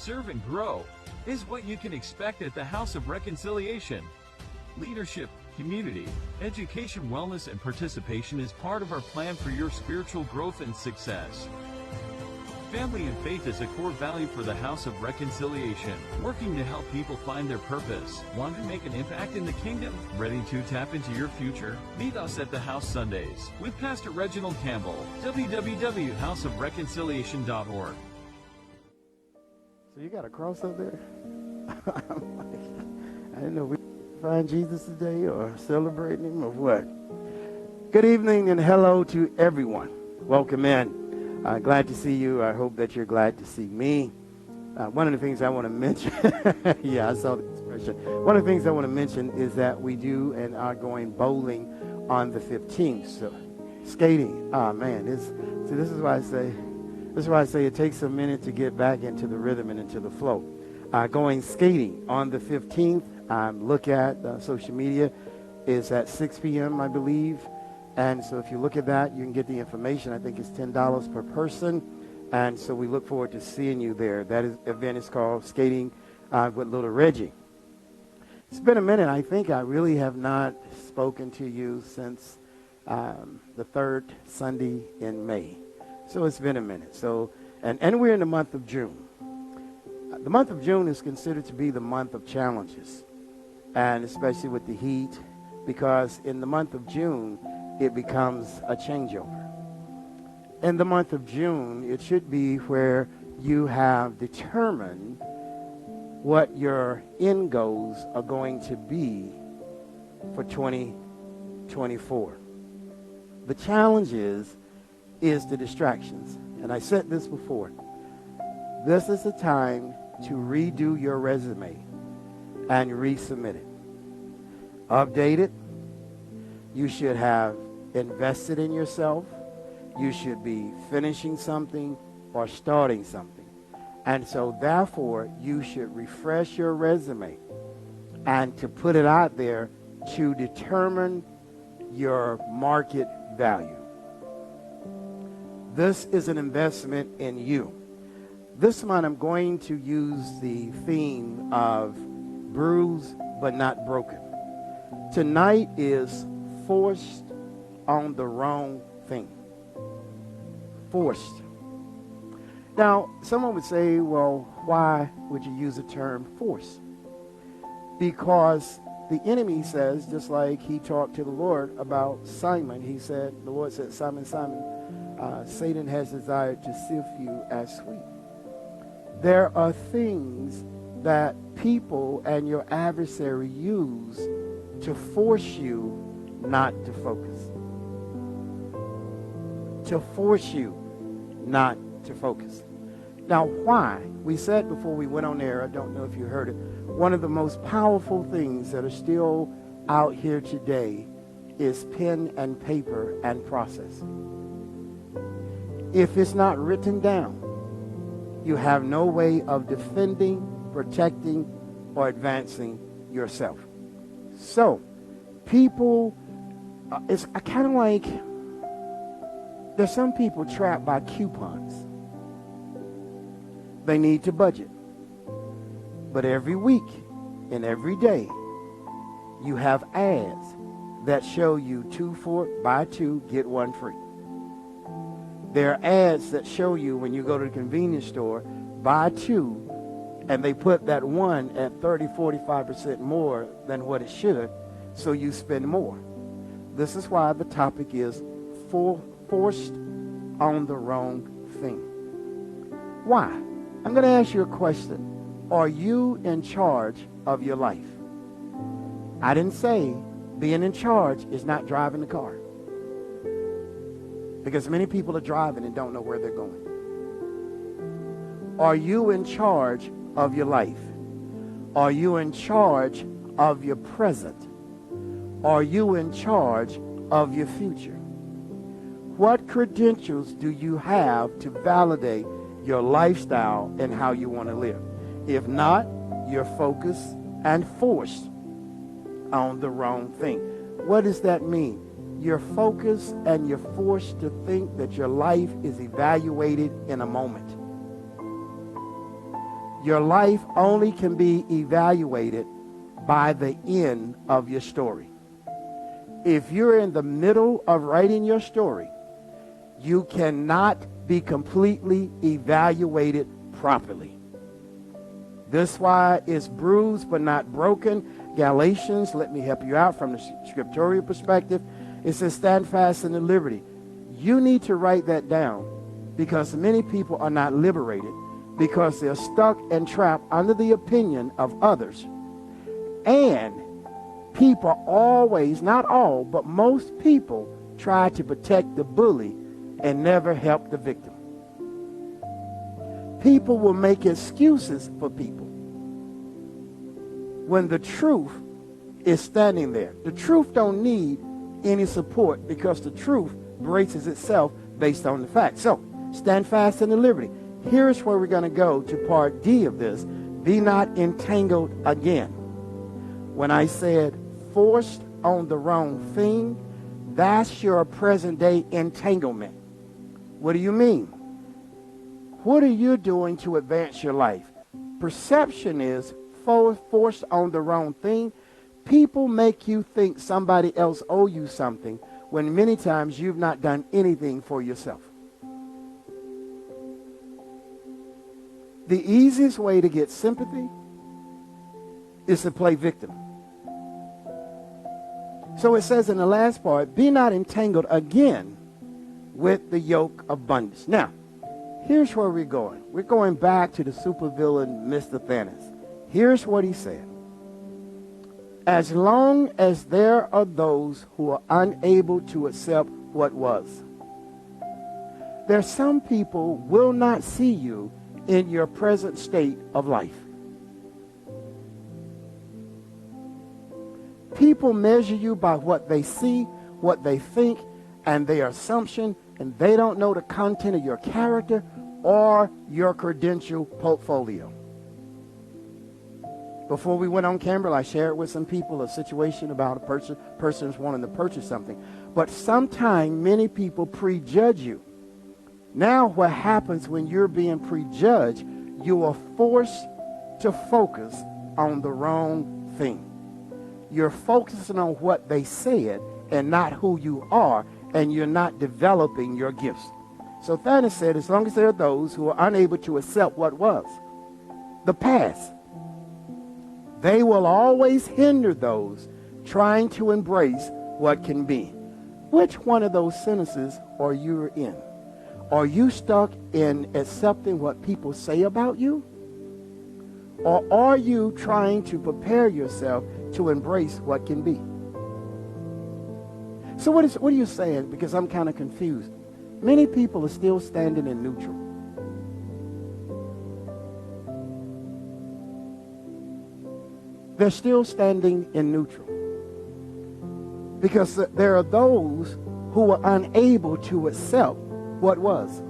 serve and grow is what you can expect at the House of Reconciliation. Leadership, community, education, wellness, and participation is part of our plan for your spiritual growth and success. Family and faith is a core value for the House of Reconciliation, working to help people find their purpose. Want to make an impact in the kingdom? Ready to tap into your future? Meet us at the House Sundays with Pastor Reginald Campbell, www.houseofreconciliation.org. So you got a cross up there? I didn't know we find Jesus today or celebrating him or what. Good evening and hello to everyone. Welcome in. Glad to see you. I hope that you're glad to see me. One of the things I want to mention, yeah, I saw the expression. One of the things I want to mention is that we do and are going bowling on the 15th. So, skating. Oh man, this is why I say it takes a minute to get back into the rhythm and into the flow. Going skating on the 15th. Look at social media. Is at 6 p.m. I believe. And so if you look at that, you can get the information. I think it's $10 per person. And so we look forward to seeing you there. That event is called Skating with Little Reggie. It's been a minute. I think I really have not spoken to you since the third Sunday in May. So it's been a minute. So and we're in the month of June. The month of June is considered to be the month of challenges, and especially with the heat, because in the month of June, it becomes a changeover. In the month of June, it should be where you have determined what your end goals are going to be for 2024. The challenge is the distractions. And I said this before. This is the time to redo your resume and resubmit it. Update it. You should have invested in yourself. You should be finishing something or starting something. And so therefore, you should refresh your resume and to put it out there to determine your market value. This is an investment in you. This month, I'm going to use the theme of bruised but not broken. Tonight is forced on the wrong thing. Forced. Now, someone would say, well, why would you use the term force? Because the enemy says, just like he talked to the Lord about Simon, the Lord said, Simon, Simon, Satan has desired to sift you as wheat. There are things that people and your adversary use to force you not to focus. To force you not to focus. Now, why? We said before we went on air, I don't know if you heard it, one of the most powerful things that are still out here today is pen and paper and process. If it's not written down, you have no way of defending, protecting, or advancing yourself. So, people, it's kind of like, there's some people trapped by coupons. They need to budget. But every week and every day, you have ads that show you buy 2, get 1 free. There are ads that show you when you go to the convenience store, buy 2, and they put that 1 at 30-45% more than what it should, so you spend more. This is why the topic is forced on the wrong thing. Why? I'm going to ask you a question. Are you in charge of your life? I didn't say being in charge is not driving the car. Because many people are driving and don't know where they're going. Are you in charge of your life? Are you in charge of your present? Are you in charge of your future? What credentials do you have to validate your lifestyle and how you want to live? If not, you're focused and forced on the wrong thing. What does that mean? You're focused and you're forced to think that your life is evaluated in a moment. Your life only can be evaluated by the end of your story. If you're in the middle of writing your story, you cannot be completely evaluated properly. This is why it's bruised but not broken. Galatians, let me help you out from the scriptural perspective. It says, stand fast in the liberty. You need to write that down, because many people are not liberated because they're stuck and trapped under the opinion of others. And people always, not all, but most people try to protect the bully and never help the victim. People will make excuses for people when the truth is standing there. The truth don't need any support, because the truth braces itself based on the facts. So, stand fast in the liberty. Here's where we're going to go to part D of this. Be not entangled again. When I said forced on the wrong thing, that's your present day entanglement. What do you mean? What are you doing to advance your life? Perception is forced on the wrong thing. People make you think somebody else owes you something, when many times you've not done anything for yourself. The easiest way to get sympathy is to play victim. So it says in the last part, be not entangled again with the yoke of bondage. Now, here's where we're going. We're going back to the supervillain, Mr. Thanos. Here's what he said. As long as there are those who are unable to accept what was, there are some people will not see you in your present state of life. People measure you by what they see, what they think, and their assumption, and they don't know the content of your character or your credential portfolio. Before we went on Campbell, I shared with some people a situation about a person's wanting to purchase something. But sometimes many people prejudge you. Now what happens when you're being prejudged, you are forced to focus on the wrong thing. You're focusing on what they said and not who you are, and you're not developing your gifts. So Thanos said, as long as there are those who are unable to accept what was, the past, they will always hinder those trying to embrace what can be. Which one of those sentences are you in? Are you stuck in accepting what people say about you? Or are you trying to prepare yourself to embrace what can be? So what are you saying? Because I'm kind of confused. Many people are still standing in neutral. They're still standing in neutral. Because there are those who are unable to accept what was.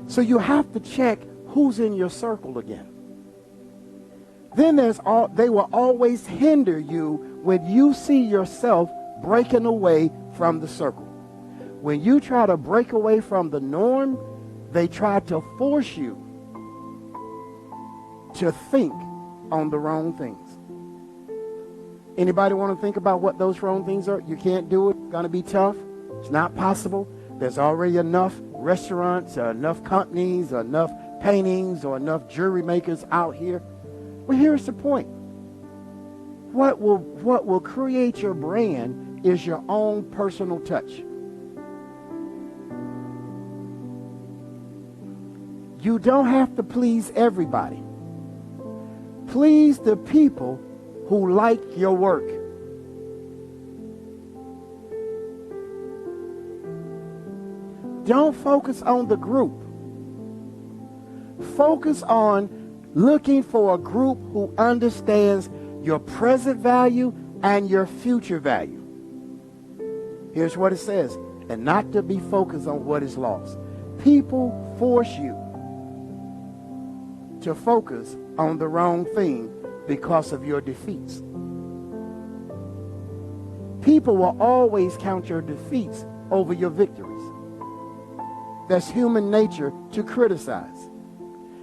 So you have to check who's in your circle again. Then they will always hinder you when you see yourself breaking away from the circle. When you try to break away from the norm, they try to force you to think on the wrong things. Anybody want to think about what those wrong things are? You can't do it. It's going to be tough. It's not possible. There's already enough restaurants, or enough companies, or enough paintings, or enough jewelry makers out here. Well, here's the point. What will create your brand is your own personal touch. You don't have to please everybody. Please the people who like your work. Don't focus on the group. Focus on looking for a group who understands your present value and your future value. Here's what it says, and not to be focused on what is lost. People force you to focus on the wrong thing because of your defeats. People will always count your defeats over your victories. That's human nature to criticize.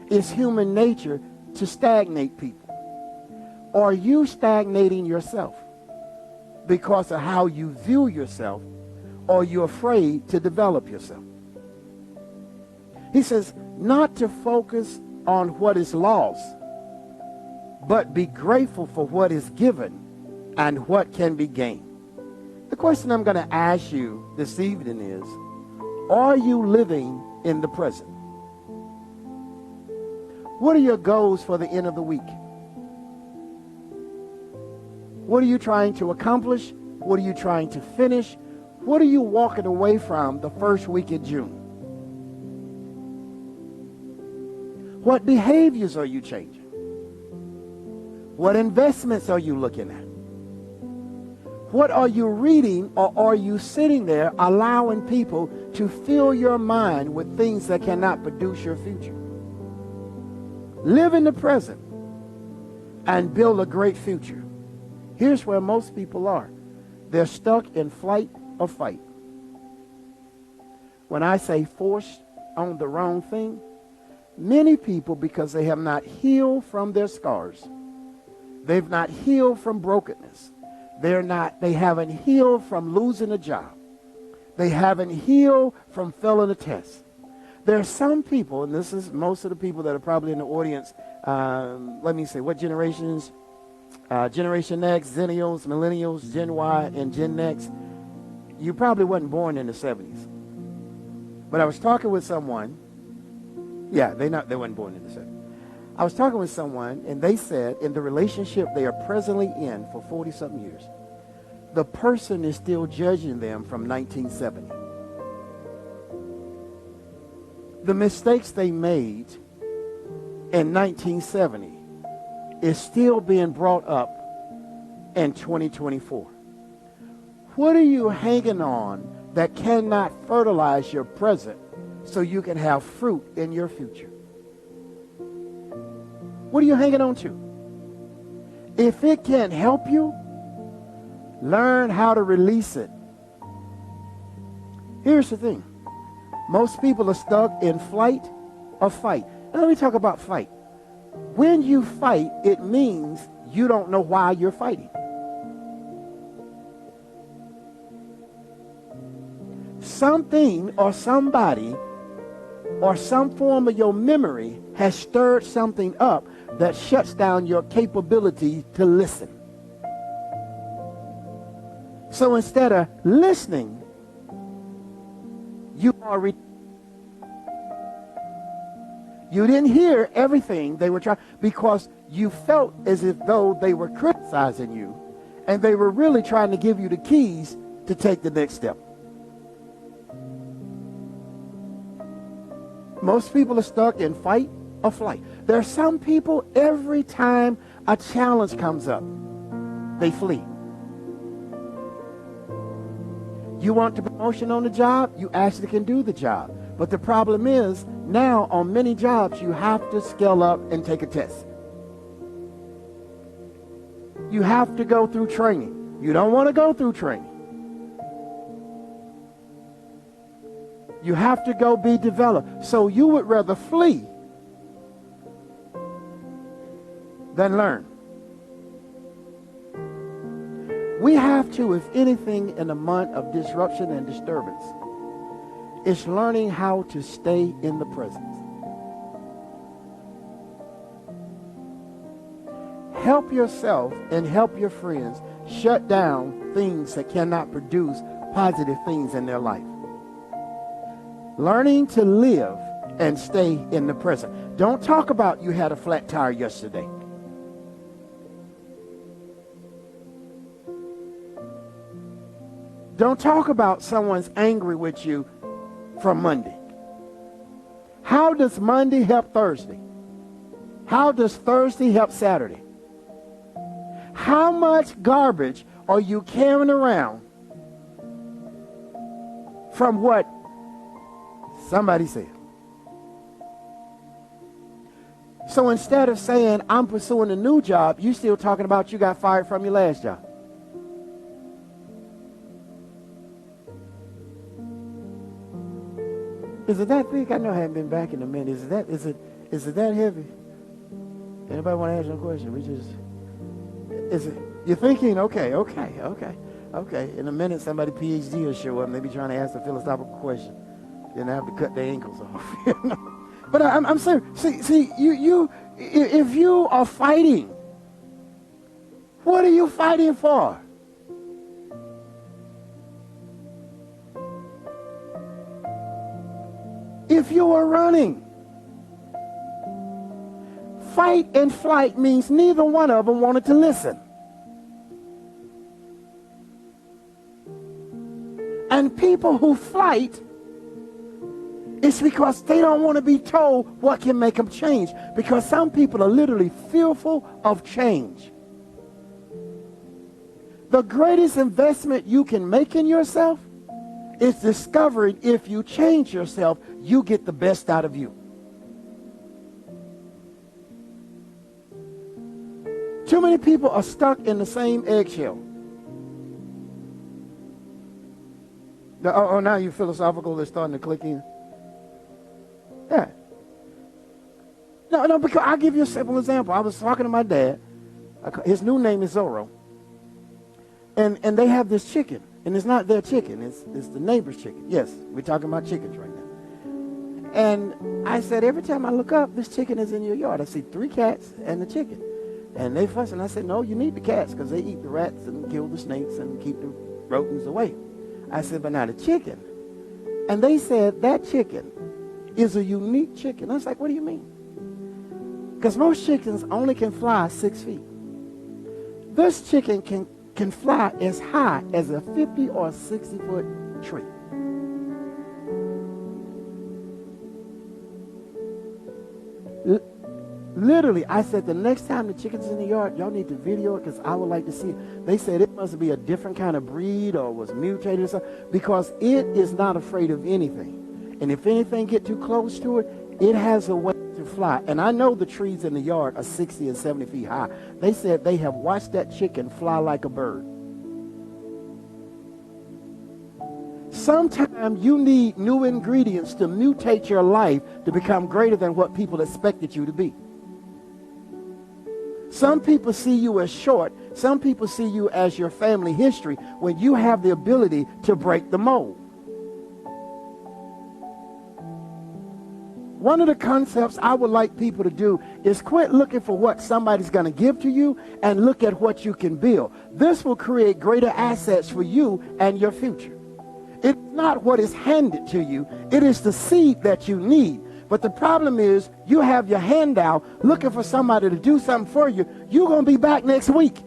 It's human nature to stagnate people. Are you stagnating yourself because of how you view yourself, or you're afraid to develop yourself? He says not to focus on what is lost, but be grateful for what is given and what can be gained. The question I'm going to ask you this evening is, are you living in the present? What are your goals for the end of the week? What are you trying to accomplish? What are you trying to finish? What are you walking away from the first week of June? What behaviors are you changing? What investments are you looking at? What are you reading, or are you sitting there allowing people to fill your mind with things that cannot produce your future? Live in the present and build a great future. Here's where most people are. They're stuck in flight or fight. When I say forced on the wrong thing, many people, because they have not healed from their scars, they've not healed from brokenness, they haven't healed from losing a job, they haven't healed from failing a test. There are some people, and this is most of the people that are probably in the audience, let me say, what generations? Generation X, Zennials, Millennials, Gen Y, and Gen X. You probably wasn't born in the 70s. But I was talking with someone. Yeah, they weren't born in the 70s. I was talking with someone, and they said in the relationship they are presently in for 40-something years, the person is still judging them from 1970. The mistakes they made in 1970 is still being brought up in 2024. What are you hanging on that cannot fertilize your present so you can have fruit in your future? What are you hanging on to? If it can't help you, learn how to release it. Here's the thing. Most people are stuck in flight or fight. Now let me talk about fight. When you fight, it means you don't know why you're fighting. Something or somebody or some form of your memory has stirred something up that shuts down your capability to listen. So instead of listening, you are you didn't hear everything they were trying, because you felt as if though they were criticizing you and they were really trying to give you the keys to take the next step. Most people are stuck in fight or flight. There are some people, every time a challenge comes up, they flee. You want the promotion on the job, you actually can do the job. But the problem is, now on many jobs, you have to scale up and take a test. You have to go through training. You don't want to go through training. You have to go be developed. So you would rather flee than learn. We have to, if anything, in a month of disruption and disturbance, it's learning how to stay in the present. Help yourself and help your friends shut down things that cannot produce positive things in their life. Learning to live and stay in the present. Don't talk about you had a flat tire yesterday. Don't talk about someone's angry with you from Monday. How does Monday help Thursday? How does Thursday help Saturday? How much garbage are you carrying around from what somebody said? So instead of saying, I'm pursuing a new job, you're still talking about you got fired from your last job. Is it that big? I know I haven't been back in a minute. Is it that heavy? Anybody want to ask a question? Is it, you're thinking, okay. In a minute, somebody PhD will show up and they be trying to ask a philosophical question. Then they have to cut their ankles off. You know? But I'm saying, see, if you are fighting, what are you fighting for? If you are running, fight and flight means neither one of them wanted to listen. And people who fight, it's because they don't want to be told what can make them change. Because some people are literally fearful of change. The greatest investment you can make in yourself is discovering if you change yourself, you get the best out of you. Too many people are stuck in the same eggshell. Now you're philosophical, they're starting to click in. Yeah. No, because I'll give you a simple example. I was talking to my dad. His new name is Zorro. And they have this chicken. And it's not their chicken. It's the neighbor's chicken. Yes, we're talking about chickens right now. And I said, every time I look up, this chicken is in your yard. I see 3 cats and the chicken. And they fuss. And I said, no, you need the cats because they eat the rats and kill the snakes and keep the rodents away. I said, but now the chicken. And they said, that chicken is a unique chicken. I was like, what do you mean? Because most chickens only can fly 6 feet. This chicken can fly as high as a 50 or 60 foot tree. Literally, I said the next time the chicken's in the yard, y'all need to video it because I would like to see it. They said it must be a different kind of breed or was mutated or something because it is not afraid of anything. And if anything get too close to it, it has a way to fly. And I know the trees in the yard are 60 and 70 feet high. They said they have watched that chicken fly like a bird. Sometimes you need new ingredients to mutate your life to become greater than what people expected you to be. Some people see you as short. Some people see you as your family history when you have the ability to break the mold. One of the concepts I would like people to do is quit looking for what somebody's going to give to you and look at what you can build. This will create greater assets for you and your future. It's not what is handed to you. It is the seed that you need. But the problem is you have your hand out looking for somebody to do something for you. You're going to be back next week.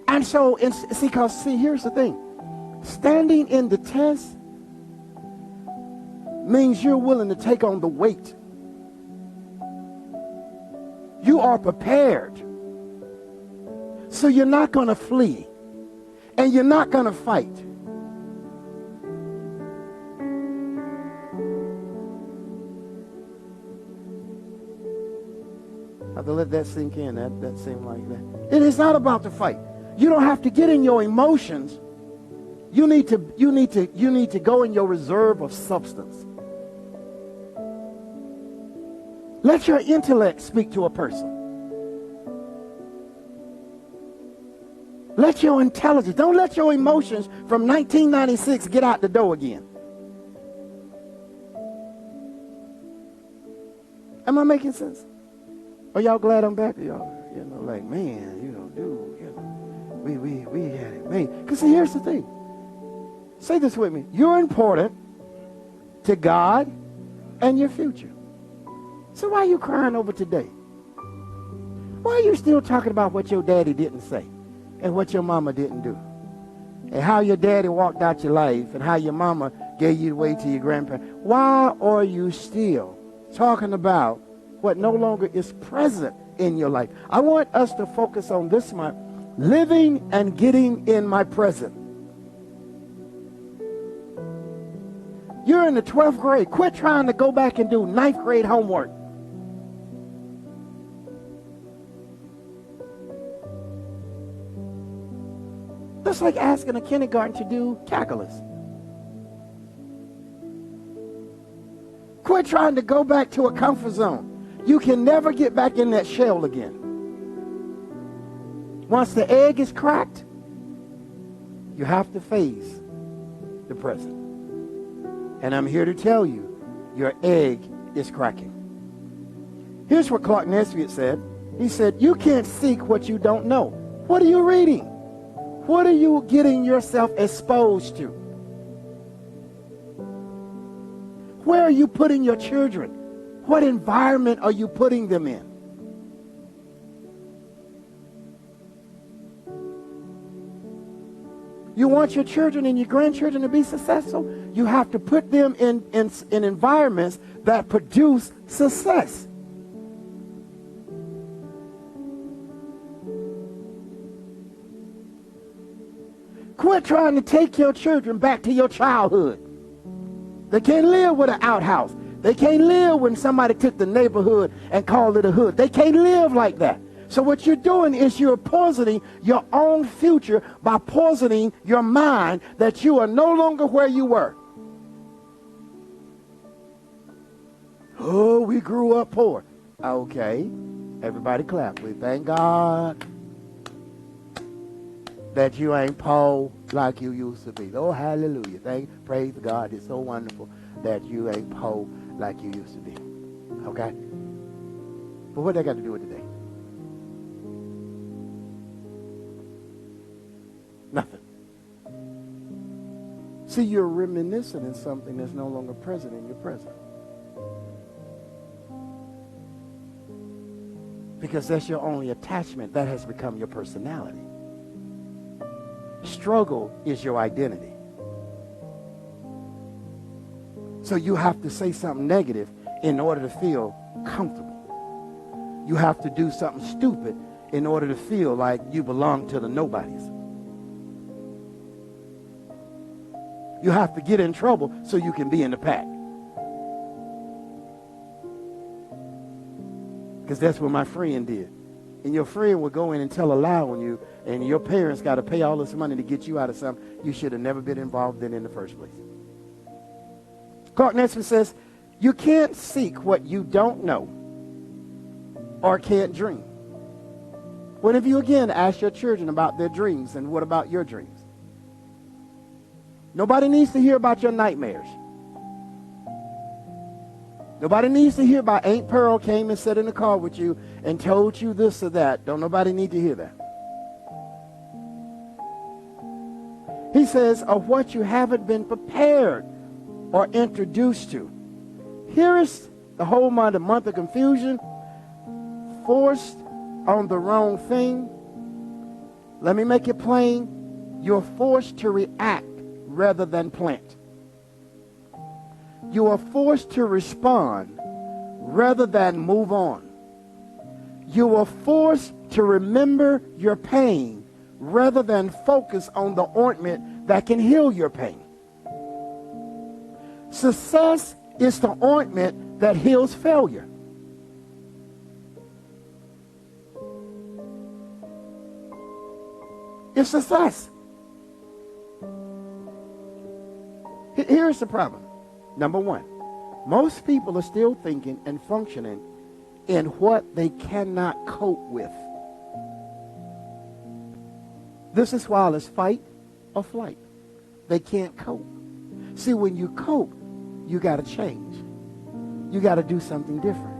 And so, see, here's the thing. Standing in the test means you're willing to take on the weight. You are prepared. So you're not going to flee. And you're not going to fight. I have to let that sink in. That seemed like that. It is not about the fight. You don't have to get in your emotions. You need to go in your reserve of substance. Let your intellect speak to a person. Let your intelligence, don't let your emotions from 1996 get out the door again. Am I making sense? Are y'all glad I'm back? Y'all, like, man, dude, we had it made. Because see, here's the thing. Say this with me. You're important to God and your future. So why are you crying over today? Why are you still talking about what your daddy didn't say? And what your mama didn't do. And how your daddy walked out your life. And how your mama gave you away to your grandparents. Why are you still talking about what no longer is present in your life? I want us to focus on this month. Living and getting in my present. You're in the 12th grade. Quit trying to go back and do 9th grade homework. It's like asking a kindergarten to do calculus. Quit trying to go back to a comfort zone. You can never get back in that shell again. Once the egg is cracked, you have to face the present. And I'm here to tell you, your egg is cracking. Here's what Clark Nesbitt said. He said, you can't seek what you don't know. What are you reading? What are you getting yourself exposed to? Where are you putting your children? What environment are you putting them in? You want your children and your grandchildren to be successful? You have to put them in environments that produce success. Quit trying to take your children back to your childhood. They can't live with an outhouse. They can't live when somebody took the neighborhood and called it a hood. They can't live like that. So what you're doing is you're poisoning your own future by poisoning your mind that you are no longer where you were. Oh, we grew up poor. Okay. Everybody clap. We thank God that you ain't poor like you used to be. Oh, hallelujah. Praise God. It's so wonderful that you ain't poor like you used to be. Okay? But what they got to do with today? Nothing. See, you're reminiscing in something that's no longer present in your present. Because that's your only attachment. That has become your personality. Struggle is your identity. So you have to say something negative in order to feel comfortable. You have to do something stupid in order to feel like you belong to the nobodies. You have to get in trouble so you can be in the pack. Because that's what my friend did. And your friend would go in and tell a lie on you, and your parents got to pay all this money to get you out of something you should have never been involved in the first place. Clark Nesbitt says, you can't seek what you don't know or can't dream. What if you again ask your children about their dreams, and what about your dreams? Nobody needs to hear about your nightmares. Nobody needs to hear about Aunt Pearl came and sat in the car with you and told you this or that. Don't nobody need to hear that. He says, of what you haven't been prepared or introduced to. Here is the whole month, a month of confusion, forced on the wrong thing. Let me make it plain. You're forced to react rather than plant. You are forced to respond rather than move on. You are forced to remember your pain rather than focus on the ointment that can heal your pain. Success is the ointment that heals failure. It's success. Here's the problem. Number one, most people are still thinking and functioning in what they cannot cope with. This is why it's fight or flight. They can't cope. See, when you cope, you got to change. You got to do something different.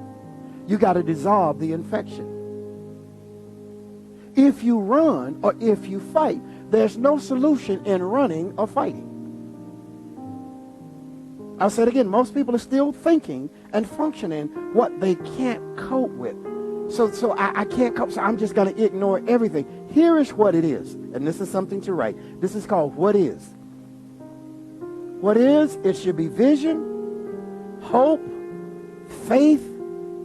You got to dissolve the infection. If you run or if you fight, there's no solution in running or fighting. I'll say it again. Most people are still thinking and functioning what they can't cope with. So I can't cope, so I'm just going to ignore everything. Here is what it is. And this is something to write. This is called what is. What is, it should be vision, hope, faith,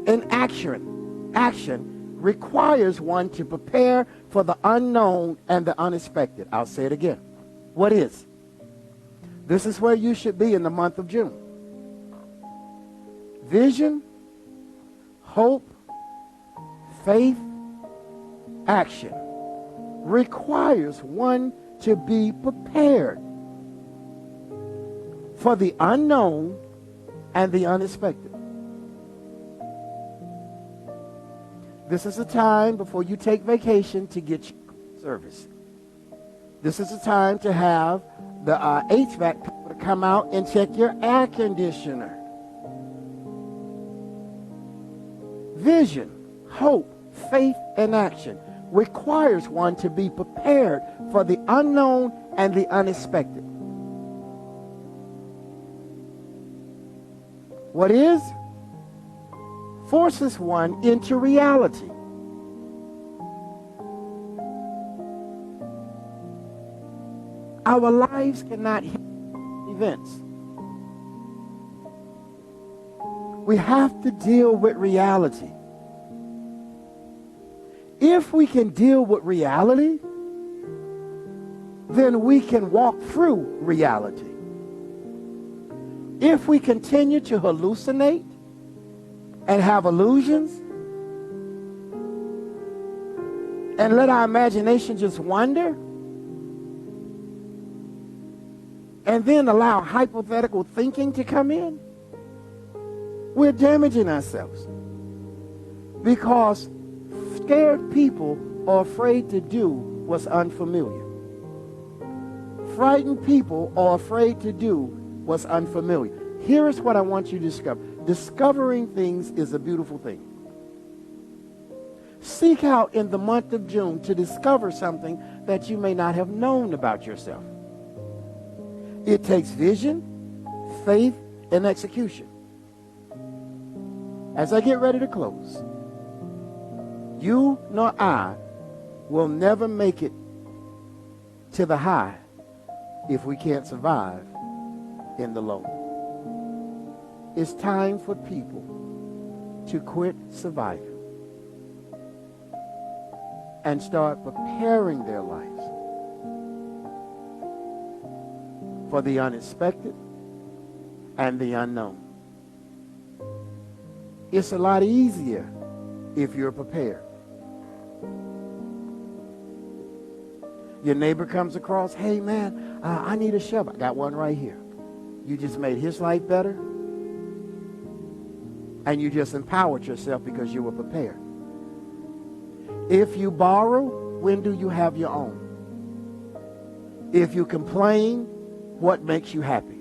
and action. Action requires one to prepare for the unknown and the unexpected. I'll say it again. What is? This is where you should be in the month of June. Vision, hope, faith, action requires one to be prepared for the unknown and the unexpected. This is a time before you take vacation to get your service. This is a time to have the HVAC people to come out and check your air conditioner. Vision, hope, faith, and action requires one to be prepared for the unknown and the unexpected. What is? Forces one into reality. Our lives cannot handle events. We have to deal with reality. If we can deal with reality, then we can walk through reality. If we continue to hallucinate and have illusions and let our imagination just wander and then allow hypothetical thinking to come in, we're damaging ourselves, because scared people are afraid to do what's unfamiliar. Frightened people are afraid to do what's unfamiliar. Here is what I want you to discover. Discovering things is a beautiful thing. Seek out in the month of June to discover something that you may not have known about yourself. It takes vision, faith, and execution. As I get ready to close, you nor I will never make it to the high if we can't survive in the low. It's time for people to quit surviving and start preparing their lives for the unexpected and the unknown. It's a lot easier if you're prepared. Your neighbor comes across, hey man, I need a shovel. I got one right here. You just made his life better, and you just empowered yourself because you were prepared. If you borrow, when do you have your own? If you complain, what makes you happy?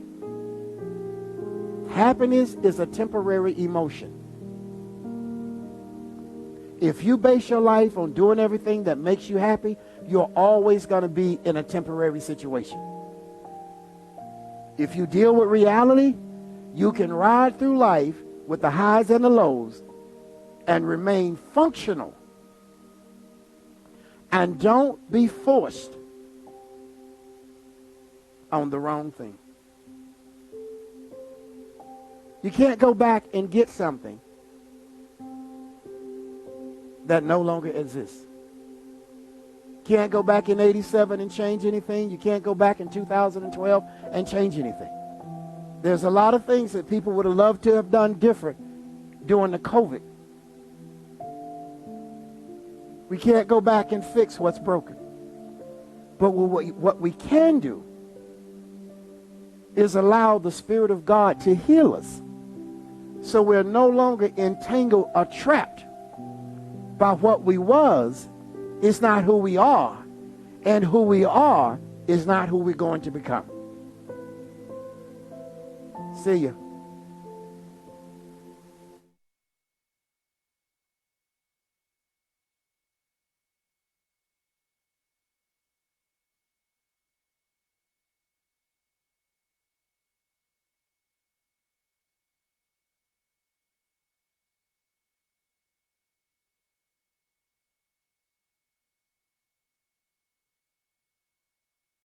Happiness is a temporary emotion. If you base your life on doing everything that makes you happy, you're always going to be in a temporary situation. If you deal with reality, you can ride through life with the highs and the lows and remain functional. And don't be forced on the wrong thing. You can't go back and get something that no longer exists. Can't go back in 87 and change anything. You can't go back in 2012 and change anything. There's a lot of things that people would have loved to have done different during the COVID. We can't go back and fix what's broken. But what we can do is allow the Spirit of God to heal us, so we're no longer entangled or trapped by what we was. It's not who we are, and who we are is not who we're going to become. See ya.